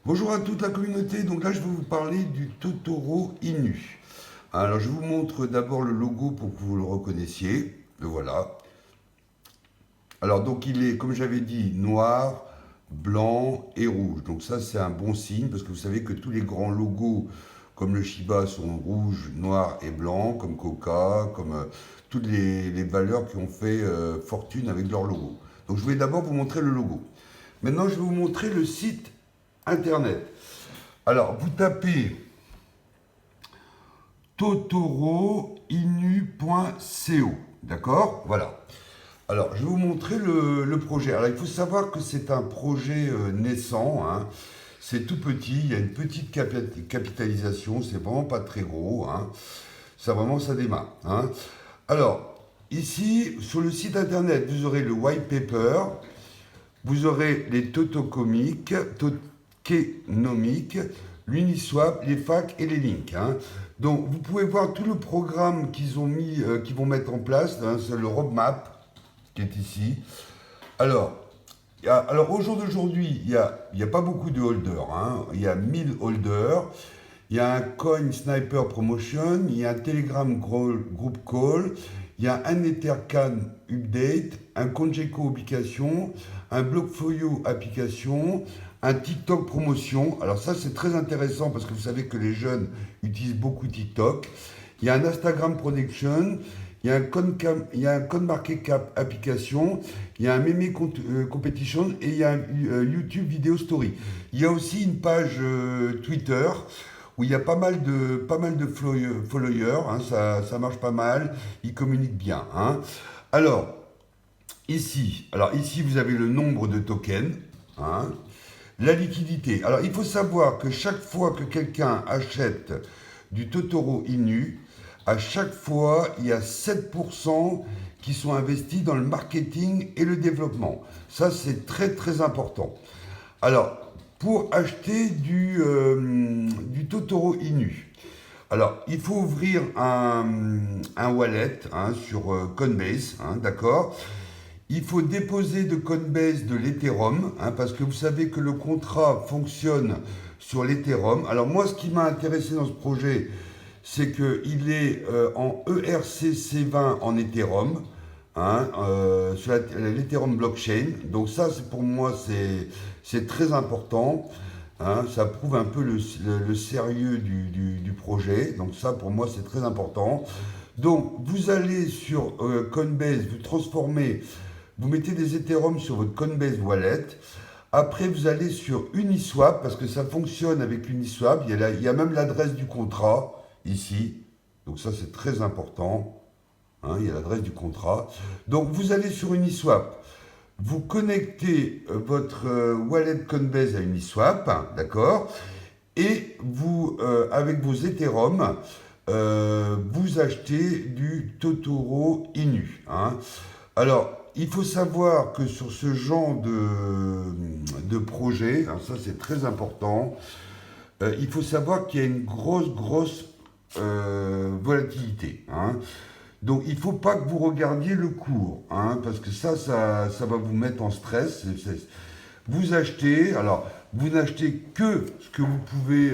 Bonjour à toute la communauté, donc là je vais vous parler du Totoro Inu. Alors je vous montre d'abord le logo pour que vous le reconnaissiez. Le voilà. Alors donc il est, comme j'avais dit, noir, blanc et rouge. Donc ça c'est un bon signe parce que vous savez que tous les grands logos comme le Shiba sont rouge, noir et blanc, comme Coca, comme toutes les valeurs qui ont fait fortune avec leur logo. Donc je vais d'abord vous montrer le logo. Maintenant je vais vous montrer le site internet. Alors, vous tapez totoroinu.co, d'accord? Voilà. Alors, je vais vous montrer le projet. Alors, il faut savoir que c'est un projet naissant, hein. C'est tout petit, il y a une petite capitalisation, c'est vraiment pas très gros, hein. Ça vraiment, ça démarre, hein. Alors, ici, sur le site internet, vous aurez le white paper, vous aurez les totocomiques, tokenomiques, l'Uniswap, les facs et les links, hein. Donc vous pouvez voir tout le programme qu'ils ont mis, qu'ils vont mettre en place, hein, c'est le roadmap qui est ici. Alors, alors au jour d'aujourd'hui, il y a pas beaucoup de holders, hein. Il y a 1000 holders, il y a un Coin Sniper Promotion, il y a un Telegram Group Call, il y a un Ethercan Update, un Congeco Application, un Blockfolio Application, un TikTok Promotion. Alors ça c'est très intéressant parce que vous savez que les jeunes utilisent beaucoup TikTok. Il y a un Instagram Production, il y a un CoinMarketCap Application, il y a un Meme Competition et il y a un YouTube Video Story. Il y a aussi une page Twitter où il y a pas mal de followers, hein, ça marche pas mal, ils communiquent bien, hein. Alors, ici, vous avez le nombre de tokens, hein, la liquidité. Alors, il faut savoir que chaque fois que quelqu'un achète du Totoro Inu, à chaque fois, il y a 7% qui sont investis dans le marketing et le développement. Ça, c'est très, très important. Alors, pour acheter du Totoro Inu, alors il faut ouvrir un wallet, hein, sur Coinbase, hein, d'accord. Il faut déposer de Coinbase de l'Ethereum, hein, parce que vous savez que le contrat fonctionne sur l'Ethereum. Alors moi, ce qui m'a intéressé dans ce projet, c'est qu'il est en ERC-C20 en Ethereum, hein, sur l'Ethereum blockchain. Donc ça, c'est pour moi, c'est très important, hein. Ça prouve un peu le sérieux du projet. Donc ça, pour moi, c'est très important. Donc vous allez sur Coinbase, vous transformez, vous mettez des Ethereum sur votre Coinbase Wallet. Après, vous allez sur Uniswap, parce que ça fonctionne avec Uniswap. Il y a même l'adresse du contrat ici. Donc ça, c'est très important, hein, il y a l'adresse du contrat. Donc vous allez sur Uniswap, vous connectez votre wallet Coinbase à Uniswap, hein, d'accord. Et vous, avec vos Ethereum, vous achetez du Totoro Inu, hein. Alors, il faut savoir que sur ce genre de projet, hein, ça c'est très important, il faut savoir qu'il y a une grosse volatilité, hein. Donc il ne faut pas que vous regardiez le cours, hein, parce que ça va vous mettre en stress. Vous achetez, alors vous n'achetez que ce que vous pouvez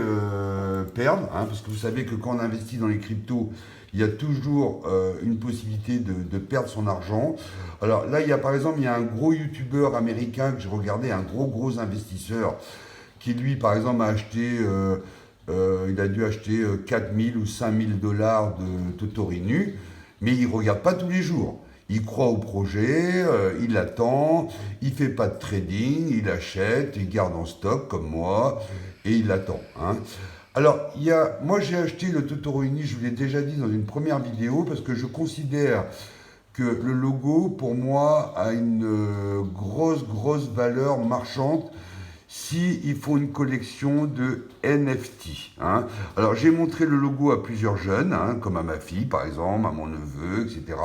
perdre, hein, parce que vous savez que quand on investit dans les cryptos, il y a toujours une possibilité de perdre son argent. Alors là, par exemple, il y a un gros youtubeur américain que j'ai regardé, un gros investisseur, qui lui, par exemple, il a dû acheter 4000 ou 5000 dollars de Totorinu, mais il ne regarde pas tous les jours. Il croit au projet, il attend, il fait pas de trading, il achète, il garde en stock comme moi, et il attend, hein. Alors, moi j'ai acheté le Totoro Uni, je vous l'ai déjà dit dans une première vidéo, parce que je considère que le logo, pour moi, a une grosse valeur marchande si il faut une collection de NFT, hein. Alors j'ai montré le logo à plusieurs jeunes, hein, comme à ma fille par exemple, à mon neveu, etc.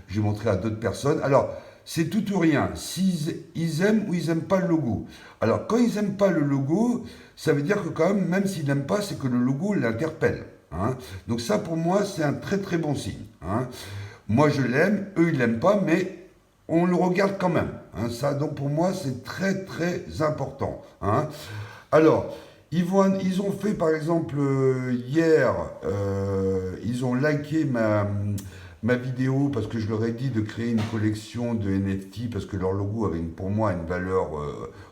J'ai montré à d'autres personnes. Alors c'est tout ou rien, s'ils aiment ou ils n'aiment pas le logo. Alors quand ils n'aiment pas le logo, ça veut dire que quand même s'ils n'aiment pas, c'est que le logo l'interpelle, hein. Donc ça pour moi c'est un très bon signe, hein. Moi je l'aime, eux ils l'aiment pas, mais on le regarde quand même, hein, ça, donc pour moi, c'est très important, hein. Alors, ils ont fait par exemple hier, ils ont liké ma vidéo parce que je leur ai dit de créer une collection de NFT parce que leur logo avait pour moi une valeur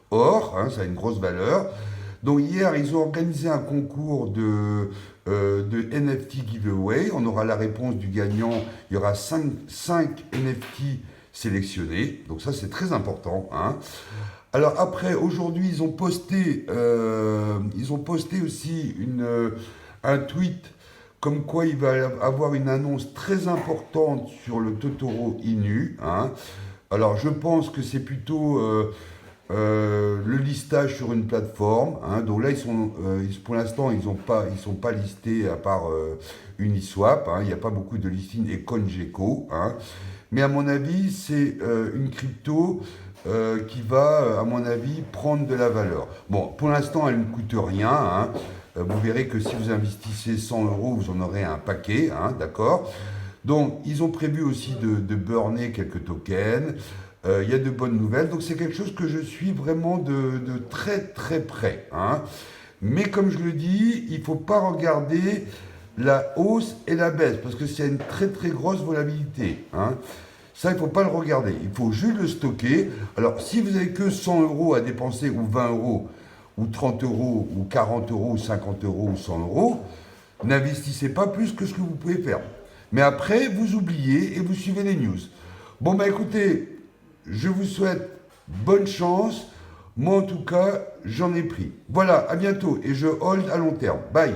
or, hein, ça a une grosse valeur. Donc hier, ils ont organisé un concours de NFT giveaway. On aura la réponse du gagnant. Il y aura 5 NFT sélectionnés. Donc ça, c'est très important, hein. Alors après, aujourd'hui, ils ont posté aussi un tweet comme quoi il va avoir une annonce très importante sur le Totoro Inu, hein. Alors je pense que c'est plutôt le listage sur une plateforme, hein. Donc là, pour l'instant, ils sont pas listés à part Uniswap, hein. Il n'y a pas beaucoup de listings et CoinGecko, hein. Mais à mon avis, c'est une crypto qui va, à mon avis, prendre de la valeur. Bon, pour l'instant, elle ne coûte rien, hein. Vous verrez que si vous investissez 100 euros, vous en aurez un paquet, hein, d'accord? Donc, ils ont prévu aussi de burner quelques tokens. Il y a de bonnes nouvelles. Donc, c'est quelque chose que je suis vraiment de très, très près, hein. Mais comme je le dis, il ne faut pas regarder la hausse et la baisse, parce que c'est une très très grosse volatilité, hein. Ça, il ne faut pas le regarder. Il faut juste le stocker. Alors, si vous n'avez que 100 euros à dépenser, ou 20 euros, ou 30 euros, ou 40 euros, ou 50 euros, ou 100 euros, n'investissez pas plus que ce que vous pouvez faire. Mais après, vous oubliez et vous suivez les news. Bon, bah écoutez, je vous souhaite bonne chance. Moi, en tout cas, j'en ai pris. Voilà, à bientôt. Et je hold à long terme. Bye.